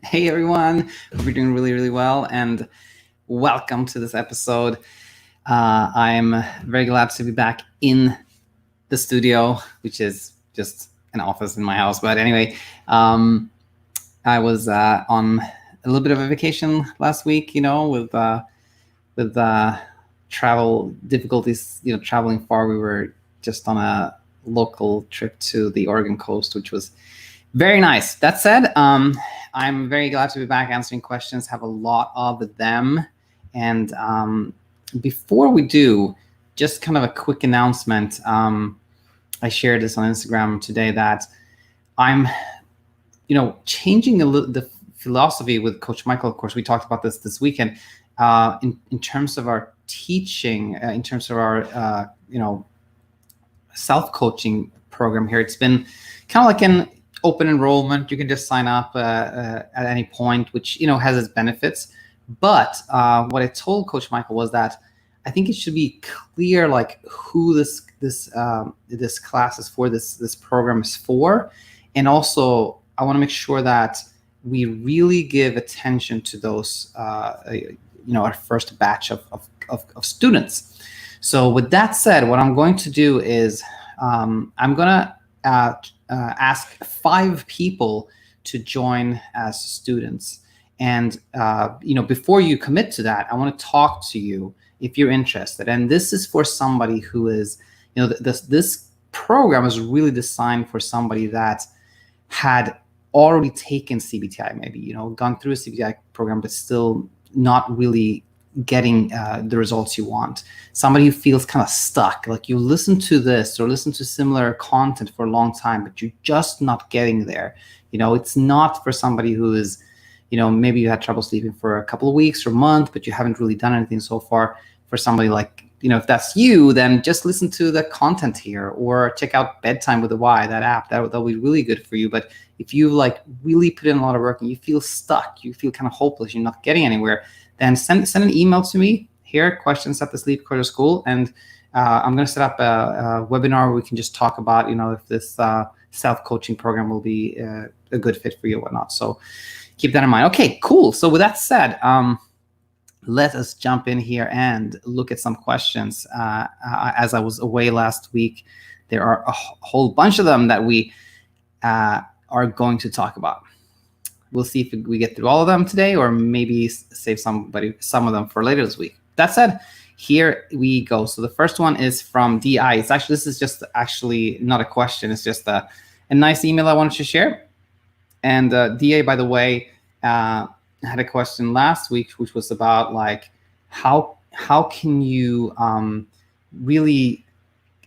Hey everyone, hope you're doing really, really well, and welcome to this episode. I'm very glad to be back in the studio, which is just an office in my house. But anyway, I was on a little bit of a vacation last week, with travel difficulties, traveling far. We were just on a local trip to the Oregon coast, which was very nice. That said, I'm very glad to be back answering questions. Have a lot of them. And before we do, just kind of a quick announcement. I shared this on Instagram today that I'm, changing the philosophy with Coach Michael. Of course, we talked about this weekend in terms of our teaching, in terms of our, self-coaching program here. It's been kind of like an open enrollment. You can just sign up at any point, which has its benefits. But what I told Coach Michael was that I think it should be clear, like who this class is for, this program is for, and also I want to make sure that we really give attention to those, our first batch of students. So with that said, what I'm going to do is I'm going to ask 5 people to join as students. And, before you commit to that, I want to talk to you if you're interested. And this is for somebody who is, this program is really designed for somebody that had already taken CBTi, maybe, gone through a CBTi program, but still not really getting the results you want. Somebody who feels kind of stuck, like you listen to this or listen to similar content for a long time, but you're just not getting there. It's not for somebody who is, maybe you had trouble sleeping for a couple of weeks or a month, but you haven't really done anything so far. For somebody like, if that's you, then just listen to the content here or check out BedTyme with a Y, that app. That'll be really good for you. But if you really put in a lot of work and you feel stuck, you feel kind of hopeless, you're not getting anywhere, then send an email to me here, questions@thesleepcoach.school, and I'm going to set up a webinar where we can just talk about, if this self-coaching program will be a good fit for you or whatnot. So keep that in mind. Okay, cool. So with that said, let us jump in here and look at some questions. As I was away last week, there are a whole bunch of them that we are going to talk about. We'll see if we get through all of them today, or maybe save some of them for later this week. That said, here we go. So the first one is from DI. This is just actually not a question. It's just a nice email I wanted to share. And DA, by the way, had a question last week, which was about how can you really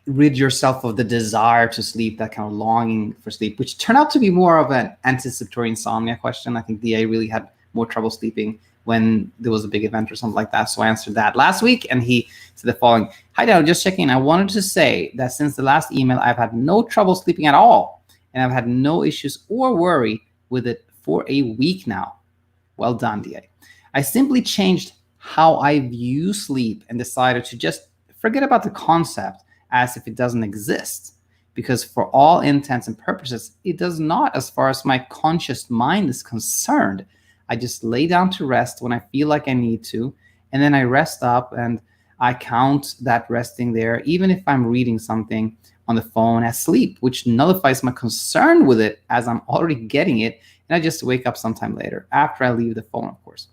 rid yourself of the desire to sleep, that kind of longing for sleep, which turned out to be more of an anticipatory insomnia question. I think DA really had more trouble sleeping when there was a big event or something like that. So I answered that last week, and he said the following: "Hi, Dad, just checking. I wanted to say that since the last email, I've had no trouble sleeping at all, and I've had no issues or worry with it for a week now." Well done, DA. "I simply changed how I view sleep and decided to just forget about the concept as if it doesn't exist, because for all intents and purposes, it does not as far as my conscious mind is concerned. I just lay down to rest when I feel like I need to, and then I rest up and I count that resting there, even if I'm reading something on the phone as sleep, which nullifies my concern with it as I'm already getting it, and I just wake up sometime later, after I leave the phone, of course.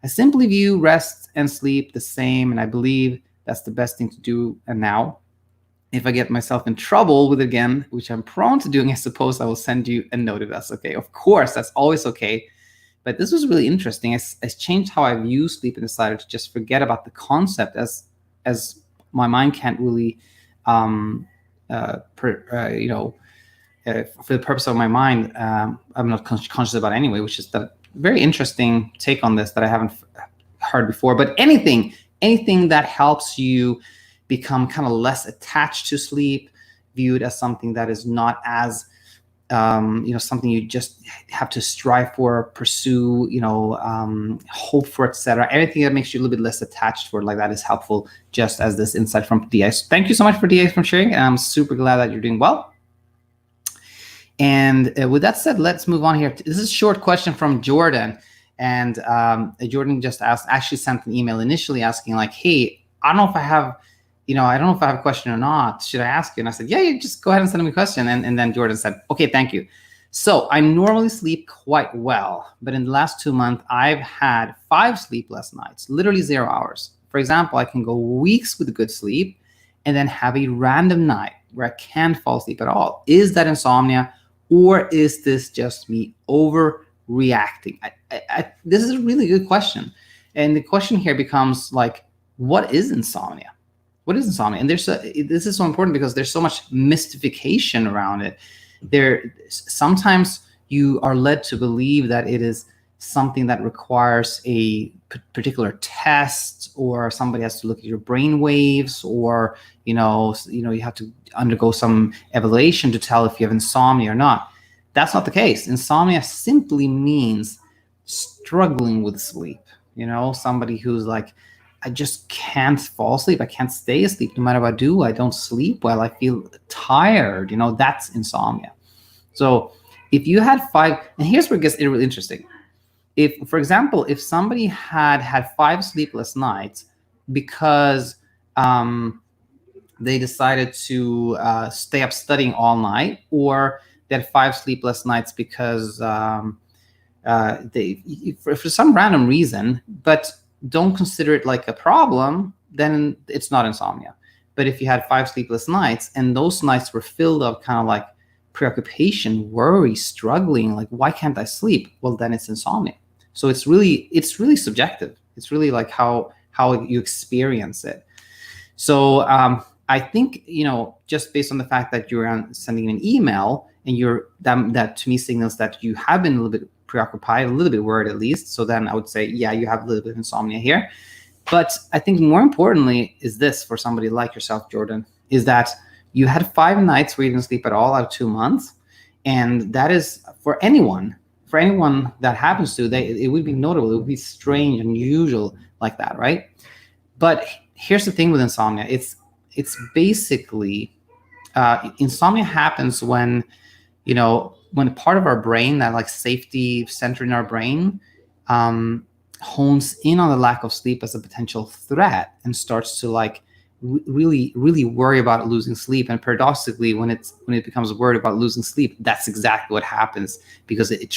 I simply view rest and sleep the same, and I believe that's the best thing to do. And now, if I get myself in trouble with it again, which I'm prone to doing, I suppose I will send you a note if that's okay." Of course, that's always okay. But this was really interesting. I changed how I view sleep and decided to just forget about the concept, as my mind can't really, for the purpose of my mind, I'm not conscious about anyway, which is the very interesting take on this that I haven't heard before. But anything that helps you become kind of less attached to sleep, viewed as something that is not as, something you just have to strive for, pursue, hope for, etc. Anything that makes you a little bit less attached for it, like that, is helpful, just as this insight from DA. So thank you so much for DA for sharing, and I'm super glad that you're doing well. And with that said, let's move on here. This is a short question from Jordan. And Jordan just actually sent an email initially asking like, hey, I don't know if I have a question or not. Should I ask you? And I said, yeah, you just go ahead and send me a question. And then Jordan said, okay, thank you. So I normally sleep quite well, but in the last 2 months, I've had 5 sleepless nights, literally 0 hours. For example, I can go weeks with good sleep and then have a random night where I can't fall asleep at all. Is that insomnia, or is this just me overreacting? This is a really good question. And the question here becomes like, what is insomnia? What is insomnia? And this is so important because there's so much mystification around it. Sometimes you are led to believe that it is something that requires a particular test, or somebody has to look at your brain waves, or you have to undergo some evaluation to tell if you have insomnia or not. That's not the case. Insomnia simply means struggling with sleep. Somebody who's like, I just can't fall asleep. I can't stay asleep no matter what I do. I don't sleep well. I feel tired. That's insomnia. So if you had 5, and here's where it gets really interesting. If, for example, if somebody had 5 sleepless nights because they decided to stay up studying all night, or they had 5 sleepless nights because for some random reason, but don't consider it like a problem, then it's not insomnia. But if you had 5 sleepless nights and those nights were filled up kind of like preoccupation, worry, struggling, like, why can't I sleep? Well, then it's insomnia. So it's really subjective. It's really like how you experience it. So I think, just based on the fact that you're sending an email and that to me signals that you have been a little bit preoccupied, a little bit worried at least. So then I would say, yeah, you have a little bit of insomnia here. But I think more importantly is this, for somebody like yourself, Jordan, is that you had 5 nights where you didn't sleep at all out of 2 months. And that is for anyone that happens to, it would be notable. It would be strange, unusual like that, right? But here's the thing with insomnia. It's basically, insomnia happens when a part of our brain, that like safety center in our brain, hones in on the lack of sleep as a potential threat and starts to like really, really worry about losing sleep. And paradoxically, when it becomes worried about losing sleep, that's exactly what happens, because it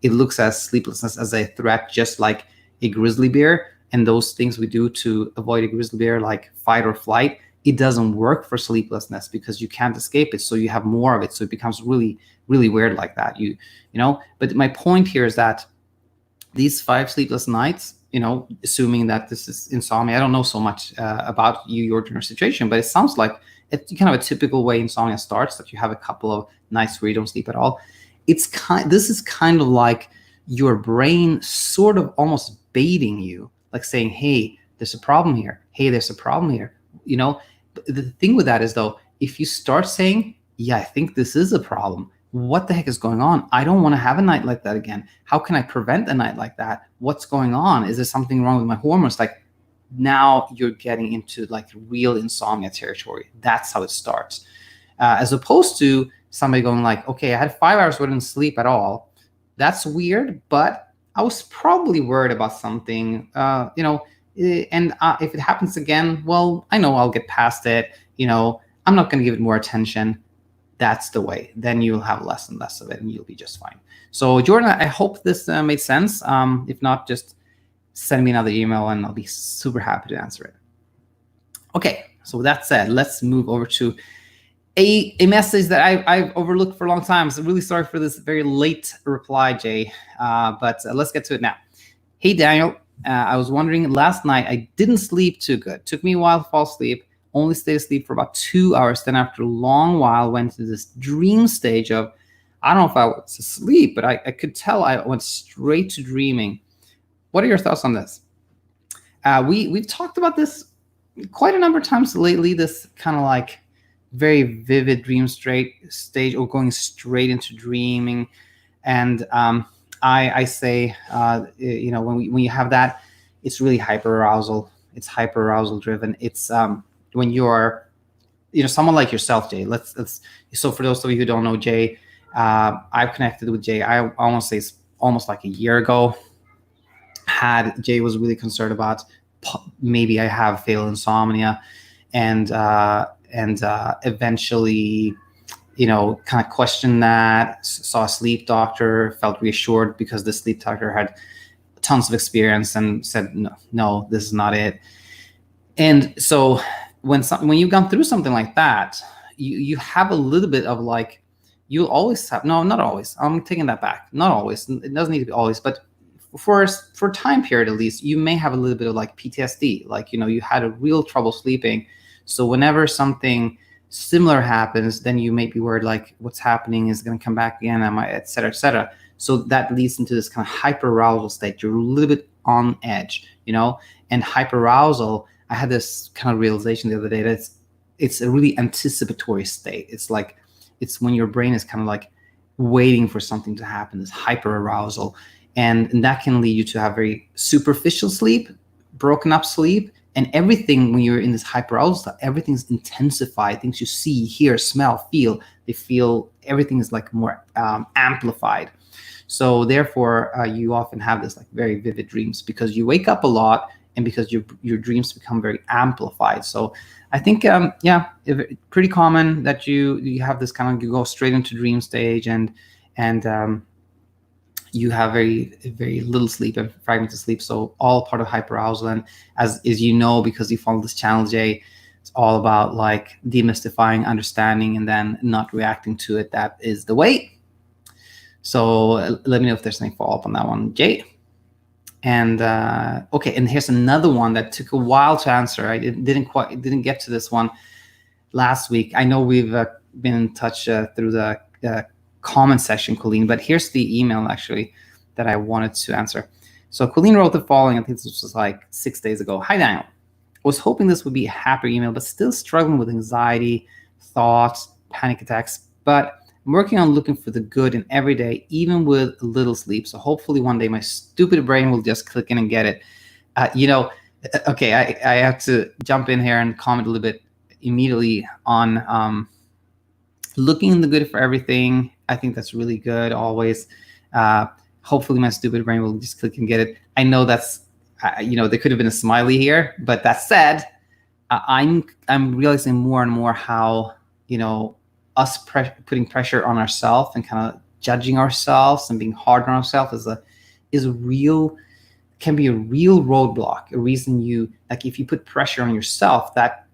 looks at sleeplessness as a threat, just like a grizzly bear. And those things we do to avoid a grizzly bear, like fight or flight, it doesn't work for sleeplessness because you can't escape it. So you have more of it. So it becomes really, really weird like that. But my point here is that these 5 sleepless nights, assuming that this is insomnia, I don't know so much about your situation, but it sounds like it's kind of a typical way insomnia starts, that you have a couple of nights where you don't sleep at all. This is kind of like your brain sort of almost baiting you, like saying, hey, there's a problem here. Hey, there's a problem here. The thing with that is, though, if you start saying, yeah, I think this is a problem, what the heck is going on? I don't want to have a night like that again. How can I prevent a night like that? What's going on? Is there something wrong with my hormones? Like, now you're getting into like real insomnia territory. That's how it starts. As opposed to somebody going like, okay, I had 5 hours where I didn't sleep at all. That's weird, but I was probably worried about something, and if it happens again, well, I know I'll get past it. I'm not going to give it more attention. That's the way. Then you'll have less and less of it, and you'll be just fine. So, Jordan, I hope this made sense. If not, just send me another email, and I'll be super happy to answer it. Okay, so with that said, let's move over to a message that I've overlooked for a long time. So really sorry for this very late reply, Jay, but let's get to it now. Hey, Daniel, I was wondering, last night I didn't sleep too good. Took me a while to fall asleep. Only stayed asleep for about 2 hours. Then after a long while, went to this dream stage of, I don't know if I was asleep, but I could tell I went straight to dreaming. What are your thoughts on this? We've talked about this quite a number of times lately, this kind of like very vivid dream stage, or going straight into dreaming. And I say, when you have that, it's really hyperarousal. It's hyperarousal driven. It's when you're, someone like yourself, Jay. So for those of you who don't know Jay, I've connected with Jay. I almost say it's almost like a year ago. Jay was really concerned about maybe I have fatal insomnia, and eventually, kind of questioned that. Saw a sleep doctor, felt reassured because the sleep doctor had tons of experience and said, no, this is not it. And so when you've gone through something like that, you have a little bit of like, you'll always have, no, not always. I'm taking that back. Not always. It doesn't need to be always, but for a time period, at least, you may have a little bit of like PTSD, like, you had a real trouble sleeping. So whenever something similar happens, then you may be worried, like, what's happening is going to come back again, et cetera, et cetera. So that leads into this kind of hyperarousal state. You're a little bit on edge, and hyperarousal, I had this kind of realization the other day that it's a really anticipatory state. It's like, it's when your brain is kind of like waiting for something to happen, this hyperarousal. And that can lead you to have very superficial sleep, broken up sleep, and everything. When you're in this hyperarousal, everything's intensified. Things you see, hear, smell, feel, everything is like more amplified. So therefore, you often have this like very vivid dreams because you wake up a lot, and because your dreams become very amplified. So I think, pretty common that you have this kind of, you go straight into dream stage, and you have very, very little sleep and fragmented sleep. So all part of hyperarousal. And as because you follow this channel, Jay, it's all about like demystifying, understanding, and then not reacting to it. That is the way. So let me know if there's any follow up on that one, Jay. And okay, and here's another one that took a while to answer. I didn't get to this one last week. I know we've been in touch through the comment section, Colleen, but here's the email actually that I wanted to answer. So Colleen wrote the following. I think this was like 6 days ago. Hi, Daniel. I was hoping this would be a happier email, but still struggling with anxiety, thoughts, panic attacks. But I'm working on looking for the good in every day, even with little sleep. So hopefully one day my stupid brain will just click in and get it. Okay, I have to jump in here and comment a little bit immediately on looking in the good for everything. I think that's really good always. Hopefully my stupid brain will just click and get it. I know that's, there could have been a smiley here, but that said, I'm realizing more and more how, us putting pressure on ourselves and kind of judging ourselves and being hard on ourselves can be a real roadblock, a reason if you put pressure on yourself, that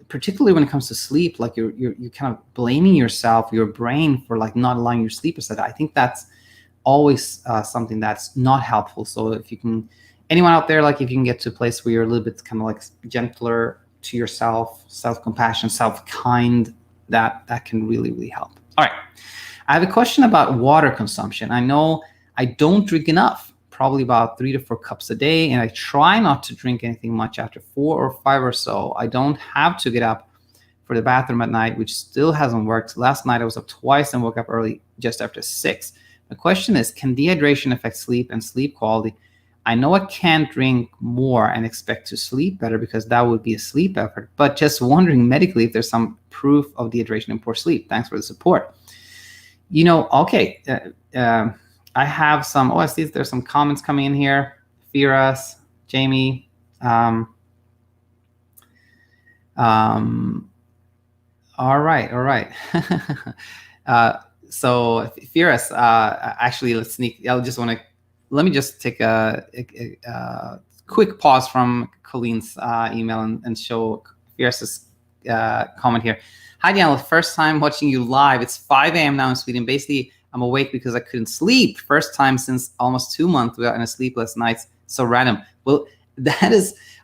particularly when it comes to sleep, like you're kind of blaming yourself, your brain, for like not allowing your sleep. I think that's always something that's not helpful. So if you can, anyone out there, like if you can get to a place where you're a little bit kind of like gentler to yourself, self-compassion, self-kind, that can really, really help. All right. I have a question about water consumption. I know I don't drink enough, probably about 3 to 4 cups a day, and I try not to drink anything much after 4 or 5 or so. I don't have to get up for the bathroom at night, which still hasn't worked. Last night I was up twice and woke up early just after 6. The question is, can dehydration affect sleep and sleep quality? I know I can't drink more and expect to sleep better because that would be a sleep effort, but just wondering medically if there's some proof of dehydration and poor sleep. Thanks for the support. Okay. I have some, I see there's some comments coming in here. Firas, Jamie. All right. So Firas, actually, let me just take a quick pause from Colleen's email and show Firas' comment here. Hi, Daniel. First time watching you live. It's 5 a.m. now in Sweden. Basically, I'm awake because I couldn't sleep. First time since almost 2 months without any sleepless nights. So random. Well,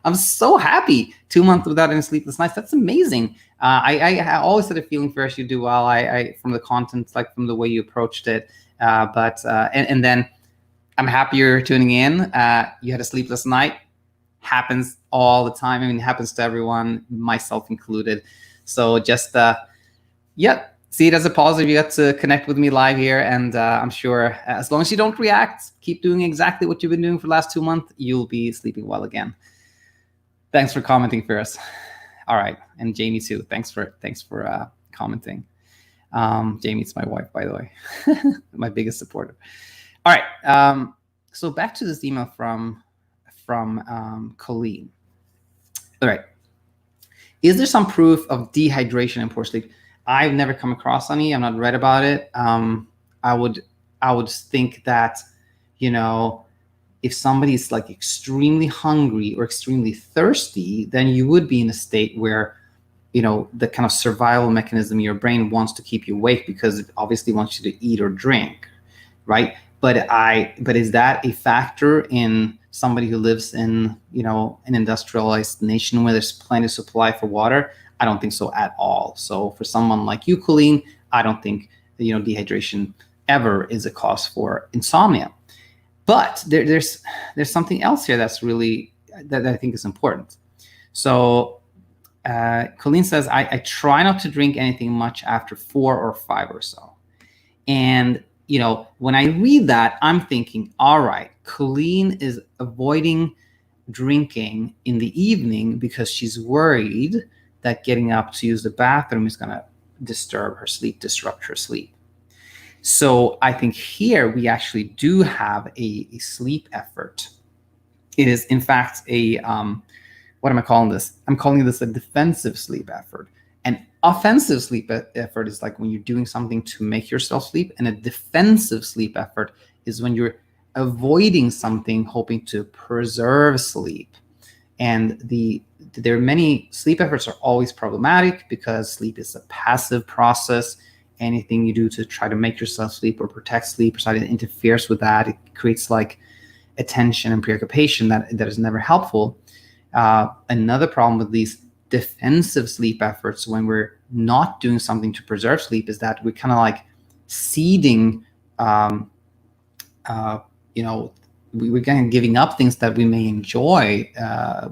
I'm so happy. 2 months without any sleepless nights. That's amazing. I always had a feeling for us you do well. I from the content, like from the way you approached it. And then I'm happy you're tuning in. You had a sleepless night. Happens all the time. I mean, it happens to everyone, myself included. So just, see it as a positive. You got to connect with me live here. And I'm sure as long as you don't react, keep doing exactly what you've been doing for the last 2 months, you'll be sleeping well again. Thanks for commenting for us. All right. And Jamie too. Thanks for commenting. Jamie's my wife, by the way, my biggest supporter. All right. So back to this email from Colleen. All right. Is there some proof of dehydration in poor sleep? I've never come across any. I've not read about it. I would think that, if somebody's like extremely hungry or extremely thirsty, then you would be in a state where, the kind of survival mechanism in your brain wants to keep you awake because it obviously wants you to eat or drink, right? But is that a factor in somebody who lives in, an industrialized nation where there's plenty of supply for water? I don't think so at all. So for someone like you, Colleen, I don't think, dehydration ever is a cause for insomnia. But there's something else here that's really, that I think is important. So Colleen says, I try not to drink anything much after 4 or 5 or so. And, when I read that, I'm thinking, all right, Colleen is avoiding drinking in the evening because she's worried that getting up to use the bathroom is going to disturb her sleep, disrupt her sleep. So I think here we actually do have a sleep effort. It is, in fact, what am I calling this? I'm calling this a defensive sleep effort. An offensive sleep effort is like when you're doing something to make yourself sleep, and a defensive sleep effort is when you're avoiding something, hoping to preserve sleep. And there are many sleep efforts are always problematic because sleep is a passive process. Anything you do to try to make yourself sleep or protect sleep or something that interferes with that, it creates like attention and preoccupation that is never helpful. Another problem with these defensive sleep efforts when we're not doing something to preserve sleep is that we're kind of like ceding, we're kind of giving up things that we may enjoy,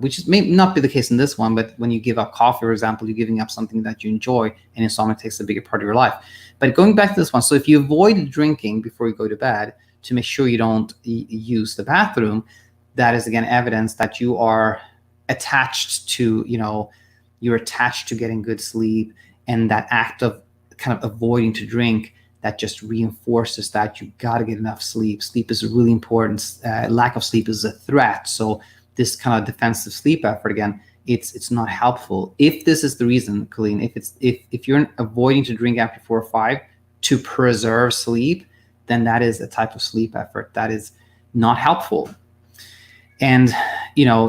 which may not be the case in this one, but when you give up coffee, for example, you're giving up something that you enjoy, and insomnia takes a bigger part of your life. But going back to this one, so if you avoid drinking before you go to bed to make sure you don't use the bathroom, that is, again, evidence that you are attached to, you're attached to getting good sleep, and that act of kind of avoiding to drink, that just reinforces that you got to get enough sleep. Sleep is really important. Lack of sleep is a threat. So this kind of defensive sleep effort, again, it's not helpful. If this is the reason, Colleen, if you're avoiding to drink after 4 or 5 to preserve sleep, then that is a type of sleep effort that is not helpful. And,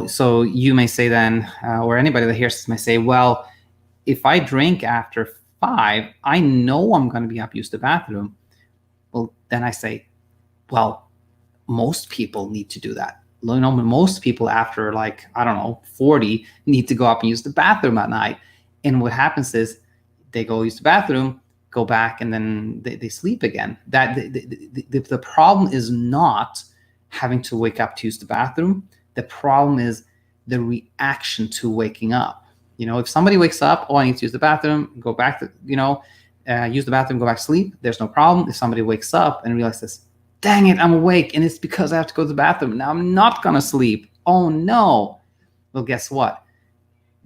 so you may say then, or anybody that hears this may say, well, if I drink after 5, I know I'm going to be up to use the bathroom. Well, then I say, well, most people need to do that. Most people after 40 need to go up and use the bathroom at night. And what happens is they go use the bathroom, go back, and then they sleep again. That the problem is not having to wake up to use the bathroom. The problem is the reaction to waking up. If somebody wakes up, I need to use the bathroom, go back to, use the bathroom, go back to sleep, there's no problem. If somebody wakes up and realizes, dang it, I'm awake, and it's because I have to go to the bathroom, now I'm not going to sleep. Oh, no. Well, guess what?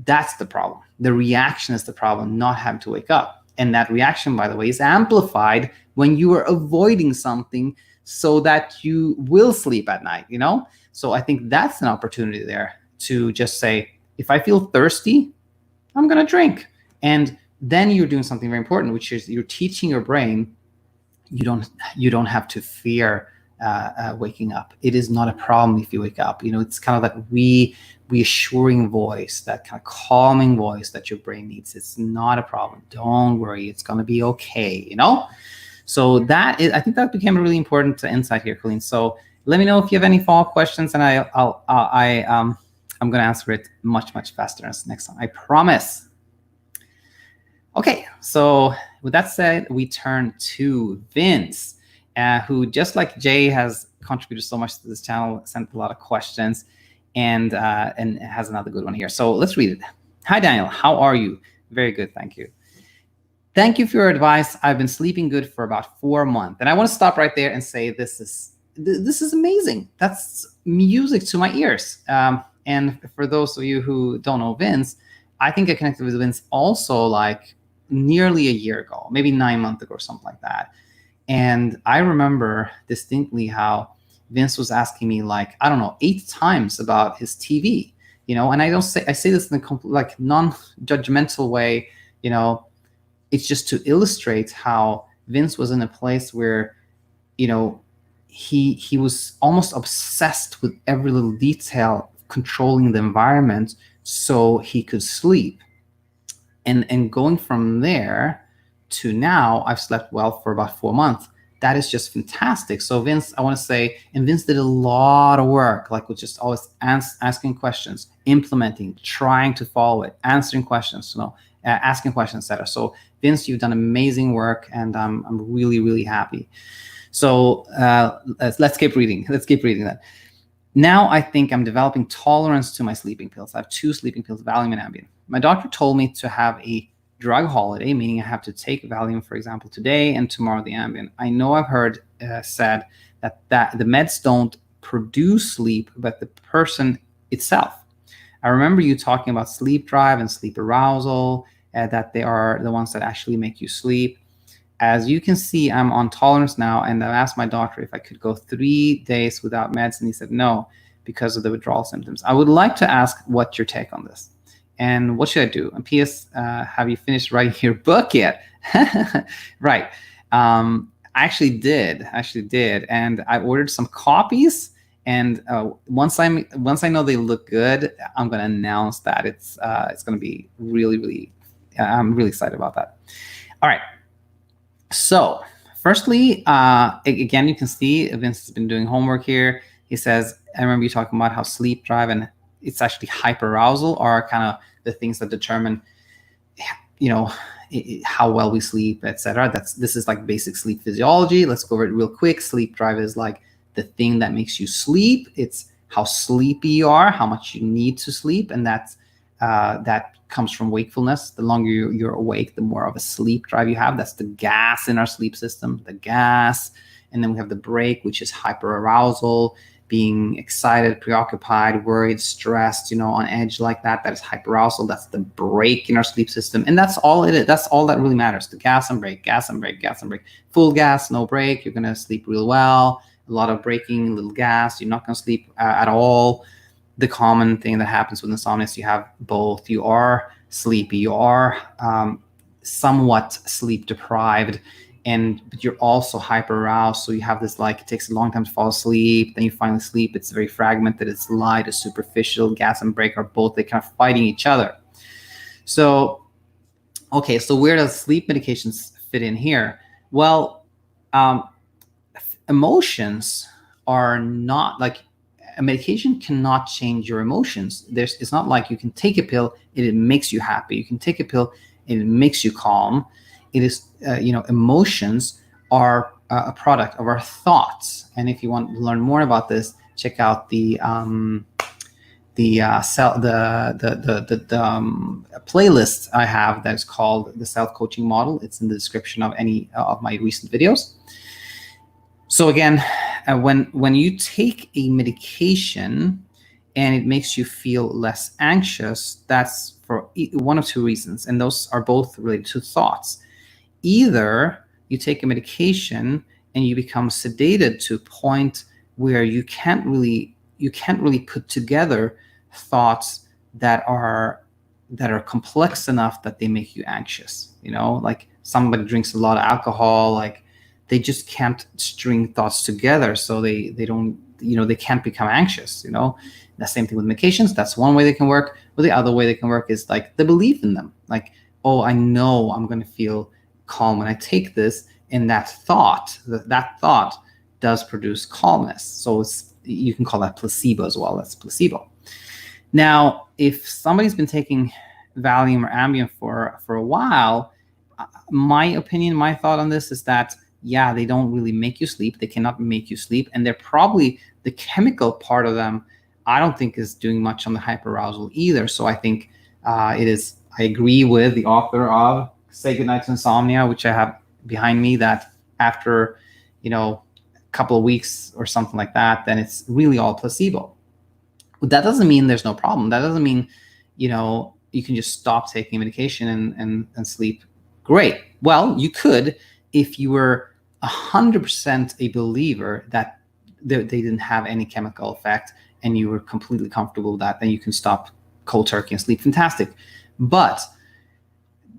That's the problem. The reaction is the problem, not having to wake up. And that reaction, by the way, is amplified when you are avoiding something so that you will sleep at night, So I think that's an opportunity there to just say, if I feel thirsty, I'm going to drink. And then you're doing something very important, which is you're teaching your brain you don't have to fear waking up. It is not a problem if you wake up. It's kind of that reassuring voice, that kind of calming voice that your brain needs. It's not a problem. Don't worry. It's going to be okay, So I think that became a really important insight here, Colleen. So let me know if you have any follow-up questions, and I'm going to answer it much, much faster next time. I promise. Okay, so with that said, we turn to Vince, who, just like Jay, has contributed so much to this channel, sent a lot of questions, and has another good one here. So let's read it. Hi, Daniel. How are you? Very good, thank you. Thank you for your advice. I've been sleeping good for about 4 months. And I want to stop right there and say this is amazing. That's music to my ears. And for those of you who don't know Vince, I think I connected with Vince also nearly a year ago, maybe 9 months ago or something like that. And I remember distinctly how Vince was asking me, like, I don't know, 8 times about his TV, and I say this in a like non-judgmental way, it's just to illustrate how Vince was in a place where, he was almost obsessed with every little detail, controlling the environment so he could sleep. And going from there to now, I've slept well for about 4 months. That is just fantastic. So Vince, I want to say, and Vince did a lot of work, like with just always asking questions, implementing, trying to follow it, answering questions, asking questions, etc. So Vince, you've done amazing work, and I'm really, really happy. So let's keep reading. Let's keep reading that. Now I think I'm developing tolerance to my sleeping pills. I have 2 sleeping pills, Valium and Ambien. My doctor told me to have a drug holiday, meaning I have to take Valium, for example, today and tomorrow the Ambien. I know I've heard said that the meds don't produce sleep, but the person itself. I remember you talking about sleep drive and sleep arousal, that they are the ones that actually make you sleep. As you can see, I'm on tolerance now, and I asked my doctor if I could go 3 days without meds, and he said no, because of the withdrawal symptoms. I would like to ask what your take on this, and what should I do? And P.S., have you finished writing your book yet? Right. I actually did, and I ordered some copies. And once I know they look good, I'm going to announce that it's going to be really, really. I'm really excited about that. All right. So, firstly, again, you can see Vince has been doing homework here. He says, I remember you talking about how sleep drive and it's actually hyperarousal are kind of the things that determine, how well we sleep, etc. This is like basic sleep physiology. Let's go over it real quick. Sleep drive is like the thing that makes you sleep. It's how sleepy you are, how much you need to sleep, and that comes from wakefulness. The longer you're awake, the more of a sleep drive you have. That's the gas in our sleep system, the gas. And then we have the break, which is hyperarousal, being excited, preoccupied, worried, stressed, on edge like that. That is hyperarousal. That's the break in our sleep system. And that's all it is. That's all that really matters. The gas and break, gas and break, gas and break. Full gas, no break. You're going to sleep real well. A lot of breaking, little gas. You're not going to sleep at all. The common thing that happens with insomnia is you have both. You are sleepy, you are somewhat sleep deprived, but you're also hyper aroused. So you have this, like, it takes a long time to fall asleep. Then you finally sleep. It's very fragmented. It's light, it's superficial. Gas and break are both, they kind of fighting each other. So, okay, so where does sleep medications fit in here? Well, emotions are not like, a medication cannot change your emotions. It's not like you can take a pill and it makes you happy. You can take a pill and it makes you calm. It is, emotions are a product of our thoughts. And if you want to learn more about this, check out the playlist I have that is called the Self-Coaching Model. It's in the description of any of my recent videos. So again, when you take a medication and it makes you feel less anxious, that's for one of 2 reasons, and those are both related to thoughts. Either you take a medication and you become sedated to a point where you can't really put together thoughts that are complex enough that they make you anxious. Like somebody drinks a lot of alcohol, like they just can't string thoughts together, so they don't, they can't become anxious. The same thing with medications. That's one way they can work. But the other way they can work is like the belief in them. Like, oh, I know I'm going to feel calm when I take this, and that thought does produce calmness. So you can call that placebo as well. That's placebo. Now, if somebody's been taking Valium or Ambien for a while, my opinion, my thought on this is that, yeah, they don't really make you sleep. They cannot make you sleep. And they're probably, the chemical part of them, I don't think is doing much on the hyperarousal either. So I think I agree with the author of Say Goodnight to Insomnia, which I have behind me, that after, a couple of weeks or something like that, then it's really all placebo. But that doesn't mean there's no problem. That doesn't mean, you can just stop taking medication and sleep Great. Well, you could if you were 100% a believer that they didn't have any chemical effect and you were completely comfortable with that, then you can stop cold turkey and sleep fantastic. But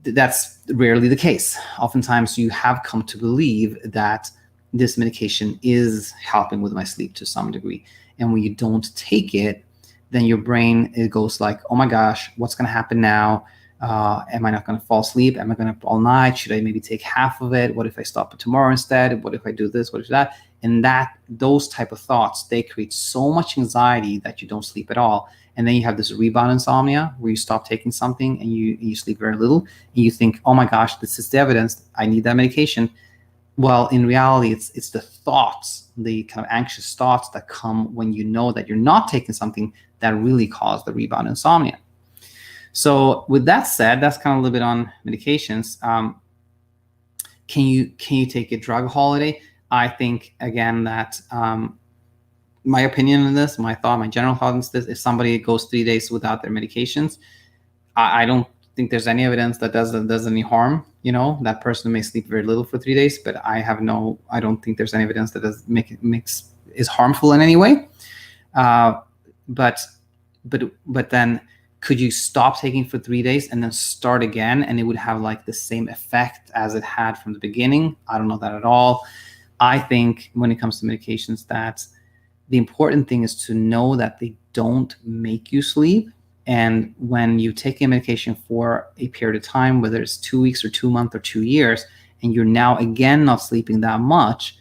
that's rarely the case. Oftentimes you have come to believe that this medication is helping with my sleep to some degree. And when you don't take it, then your brain, it goes like, oh my gosh, what's going to happen now? Am I not going to fall asleep? Am I going to up all night? Should I maybe take half of it? What if I stop it tomorrow instead? What if I do this? What if that? And those type of thoughts, they create so much anxiety that you don't sleep at all. And then you have this rebound insomnia where you stop taking something and you sleep very little. And you think, oh my gosh, this is the evidence. I need that medication. Well, in reality, it's the thoughts, the kind of anxious thoughts that come when you know that you're not taking something that really cause the rebound insomnia. So with that said, that's kind of a little bit on medications. Can you take a drug holiday? I think, again, that my opinion on this, my general thought on this, if somebody goes 3 days without their medications, I don't think there's any evidence that does any harm. That person may sleep very little for 3 days, but I don't think there's any evidence that is harmful in any way. But then could you stop taking for 3 days and then start again and it would have like the same effect as it had from the beginning? I don't know that at all. I think when it comes to medications, that the important thing is to know that they don't make you sleep. And when you take a medication for a period of time, whether it's 2 weeks or 2 months or 2 years, and you're now again not sleeping that much,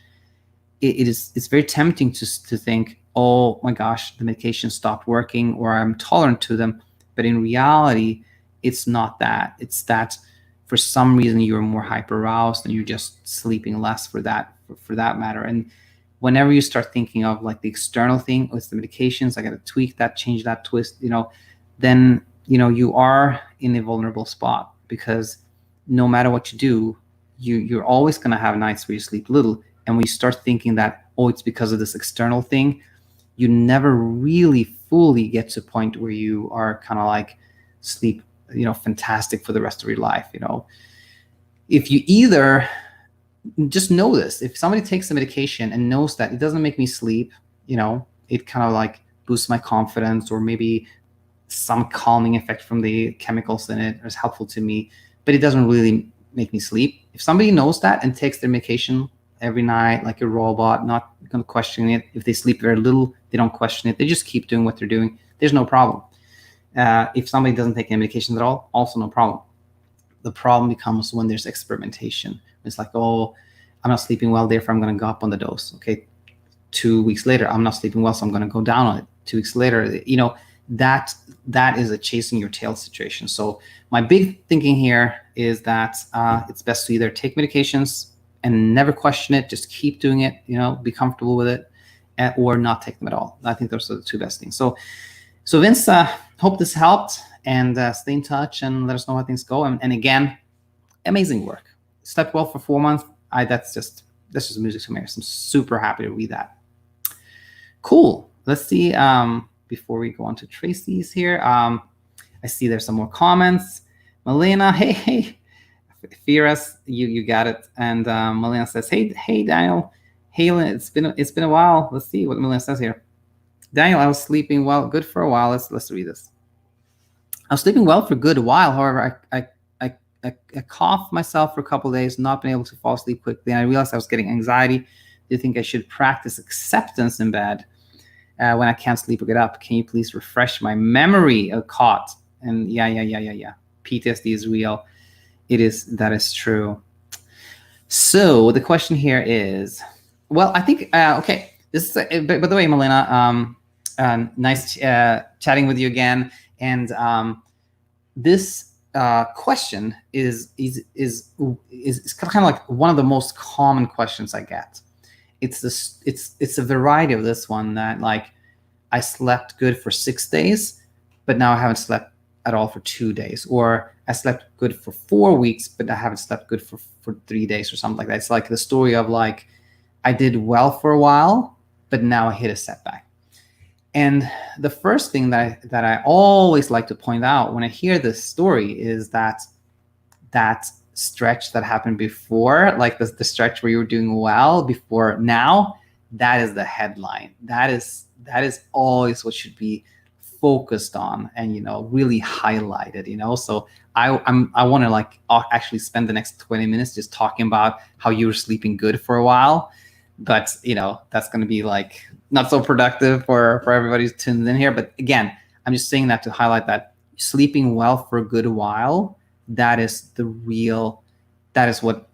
it's very tempting to think, oh my gosh, the medication stopped working or I'm tolerant to them. But in reality, it's not that. It's that for some reason you're more hyper-aroused and you're just sleeping less for that matter. And whenever you start thinking of like the external thing, it's the medications, I got to tweak that, change that, twist, then you are in a vulnerable spot, because no matter what you do, you're always going to have nights where you sleep little. And when you start thinking that, oh, it's because of this external thing, you never really fully get to a point where you are kind of like sleep, fantastic for the rest of your life. If you either just know this, if somebody takes a medication and knows that it doesn't make me sleep, it kind of like boosts my confidence, or maybe some calming effect from the chemicals in it is helpful to me, but it doesn't really make me sleep. If somebody knows that and takes their medication every night like a robot, not going to question it, if they sleep very little, they don't question it, they just keep doing what they're doing, there's no problem. If somebody doesn't take any medications at all, also no problem. The problem becomes when there's experimentation. It's like, oh, I'm not sleeping well, therefore I'm going to go up on the dose. Okay, 2 weeks later, I'm not sleeping well, so I'm going to go down on it. 2 weeks later, that is a chasing your tail situation. So my big thinking here is that it's best to either take medications and never question it, just keep doing it, be comfortable with it, or not take them at all. I think those are the two best things. So Vince, hope this helped, and stay in touch and let us know how things go. And again, amazing work. Slept well for 4 months. That's just music to my ears. I'm super happy to read that. Cool. Let's see. Before we go on to Tracy's here, I see there's some more comments. Melina, hey, Firas, you got it. And Melina says, hey, Daniel, it's been a while. Let's see what Melina says here. Daniel, I was sleeping well, good for a while. Let's read this. I was sleeping well for a good while. However, I coughed myself for a couple of days, not been able to fall asleep quickly, and I realized I was getting anxiety. Do you think I should practice acceptance in bed when I can't sleep or get up? Can you please refresh my memory of COT? And yeah. PTSD is real. That is true. So the question here is, well, I think, okay, this is, by the way, Melina, nice chatting with you again. And this question is kind of like one of the most common questions I get. It's a variety of this one, that like, I slept good for 6 days, but now I haven't slept at all for 2 days, or I slept good for 4 weeks, but I haven't slept good for 3 days, or something like that. It's like the story of like, I did well for a while, but now I hit a setback. And the first thing that I always like to point out when I hear this story is that stretch that happened before, like the stretch where you were doing well before now, that is the headline. That is always what should be focused on and, really highlighted, So I want to like actually spend the next 20 minutes just talking about how you were sleeping good for a while. But, that's going to be like not so productive for everybody who's tuned in here. But again, I'm just saying that to highlight that sleeping well for a good while, that is what,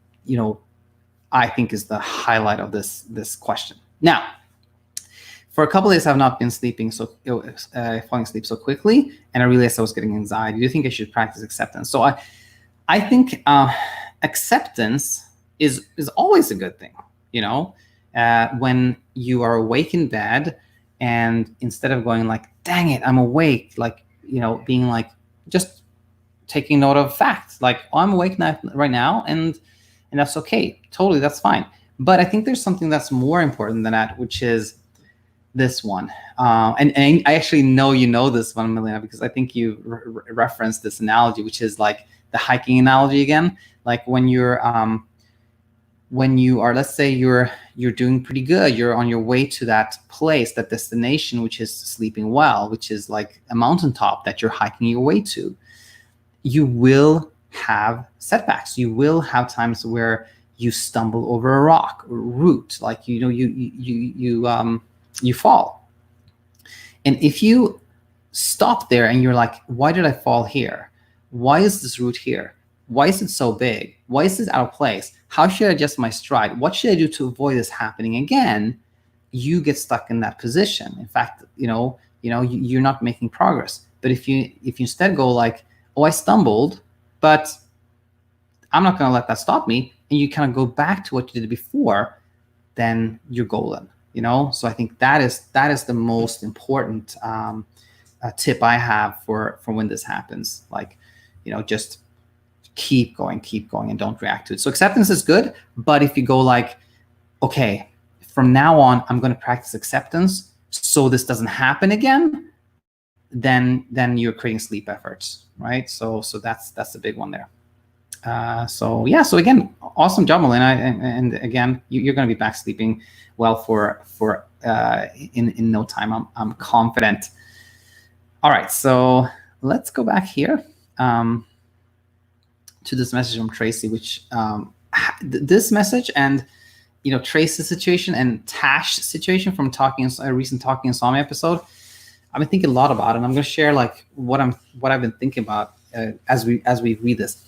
I think is the highlight of this question. Now, for a couple of days, I've not been falling asleep so quickly, and I realized I was getting anxiety. Do you think I should practice acceptance? So I think acceptance is always a good thing. When you are awake in bed, and instead of going like, dang it, I'm awake, like, being like, just taking note of facts, like, oh, I'm awake right now, and that's okay, totally, that's fine. But I think there's something that's more important than that, which is this one. And I actually know this one, Milena, because I think you referenced this analogy, which is like the hiking analogy again. Like when you are, let's say you're doing pretty good, you're on your way to that place, that destination, which is sleeping well, which is like a mountaintop that you're hiking your way to. You will have setbacks. You will have times where you stumble over a rock or root, like you fall. And if you stop there and you're like, why did I fall here? Why is this root here? Why is it so big? Why is this out of place? How should I adjust my stride? What should I do to avoid this happening again? You get stuck in that position. In fact, you're not making progress. But if you instead go like, oh, I stumbled, but I'm not going to let that stop me, and you kind of go back to what you did before, then you're golden. So I think that is the most important tip I have for when this happens. Like, just keep going, and don't react to it. So acceptance is good, but if you go like, okay, from now on, I'm going to practice acceptance so this doesn't happen again, then you're creating sleep efforts, right? So that's the big one there. So again, awesome job, Melina, and again, you're going to be back sleeping well for in no time. I'm confident. All right, so let's go back here to this message from Tracy, which this message and Tracy's situation and Tash's situation from a recent Talking Insomnia episode, I've been thinking a lot about it, and I'm going to share like what I've been thinking about as we read this.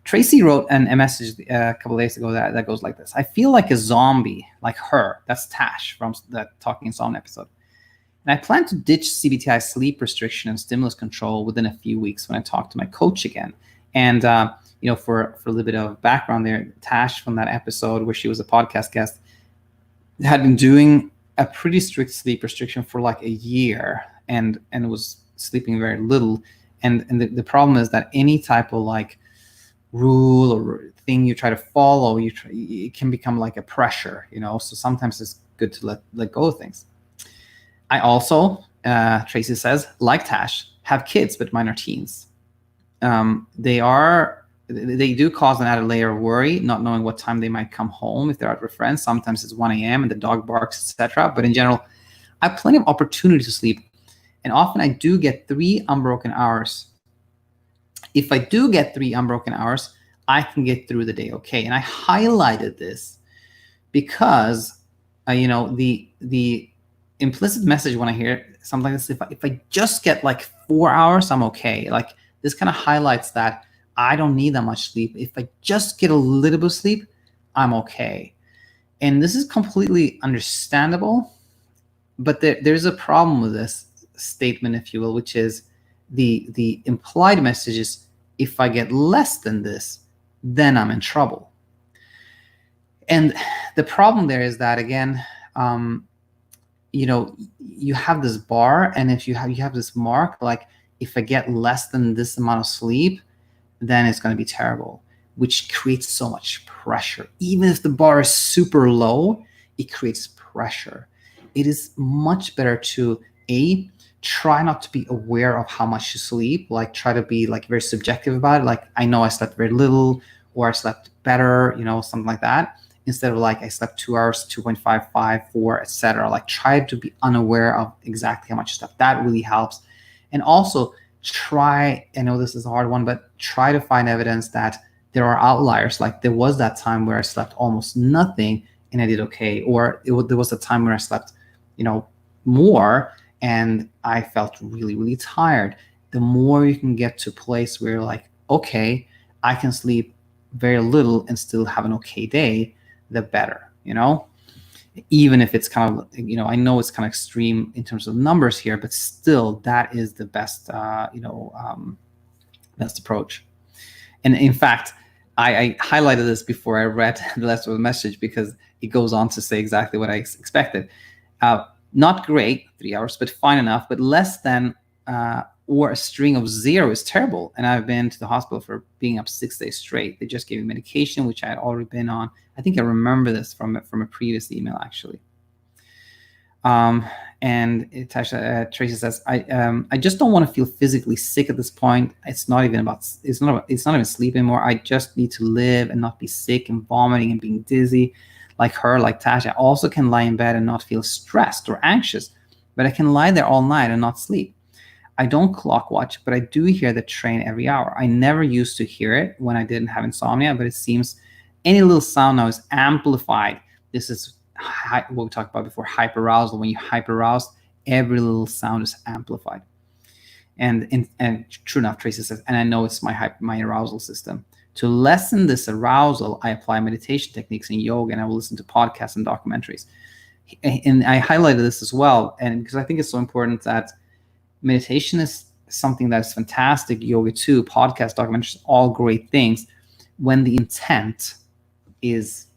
Tracy wrote a message a couple of days ago that goes like this: I feel like a zombie, like her. That's Tash from that Talking Insomnia episode. And I plan to ditch CBTi sleep restriction and stimulus control within a few weeks when I talk to my coach again. And for a little bit of background there, Tash from that episode where she was a podcast guest had been doing a pretty strict sleep restriction for like a year and was sleeping very little. And the problem is that any type of like rule or thing you try to follow, it can become like a pressure, so sometimes it's good to let go of things. I also, Tracy says, like Tash, have kids, but mine are teens. They do cause an added layer of worry, not knowing what time they might come home if they're out with friends. Sometimes it's 1 a.m. and the dog barks, etc. But in general, I have plenty of opportunity to sleep, and often I do get 3 unbroken hours. If I do get 3 unbroken hours, I can get through the day okay. And I highlighted this because, the implicit message when I hear something like this, if I just get like 4 hours, I'm okay. Like this kind of highlights that I don't need that much sleep. If I just get a little bit of sleep, I'm okay. And this is completely understandable, but there's a problem with this statement, if you will, which is the implied message is, if I get less than this, then I'm in trouble. And the problem there is that, again, you have this bar, and if you have this mark, like if I get less than this amount of sleep, then it's going to be terrible, which creates so much pressure. Even if the bar is super low, it creates pressure. It is much better to try not to be aware of how much you sleep, like try to be like very subjective about it. Like, I know I slept very little, or I slept better, something like that, instead of like I slept 2 hours, 2.55, 4, etc. Like try to be unaware of exactly how much you slept. That really helps. And also try, I know this is a hard one, but try to find evidence that there are outliers. Like there was that time where I slept almost nothing and I did okay, or there was a time where I slept, more and I felt really, really tired. The more you can get to a place where you're like, okay, I can sleep very little and still have an okay day, the better, even if it's kind of, I know it's kind of extreme in terms of numbers here, but still that is the best, best approach. And in fact, I highlighted this before I read the rest of the message because it goes on to say exactly what I expected. Not great, 3 hours, but fine enough, but less than or a string of 0 is terrible. And I've been to the hospital for being up 6 days straight. They just gave me medication, which I had already been on. I think I remember this from a previous email, actually. And Tracy says, I just don't want to feel physically sick at this point. It's not even sleep anymore. I just need to live and not be sick and vomiting and being dizzy like her, like Tash. I also can lie in bed and not feel stressed or anxious, but I can lie there all night and not sleep. I don't clock watch, but I do hear the train every hour. I never used to hear it when I didn't have insomnia, but it seems any little sound now is amplified. This is what we talked about before, hyperarousal. When you hyperaroused, every little sound is amplified. And true enough, Tracy says, and I know it's my arousal system. To lessen this arousal, I apply meditation techniques and yoga, and I will listen to podcasts and documentaries. And I highlighted this as well, and because I think it's so important that meditation is something that's fantastic, yoga too, podcast, documentaries, all great things, when the intent is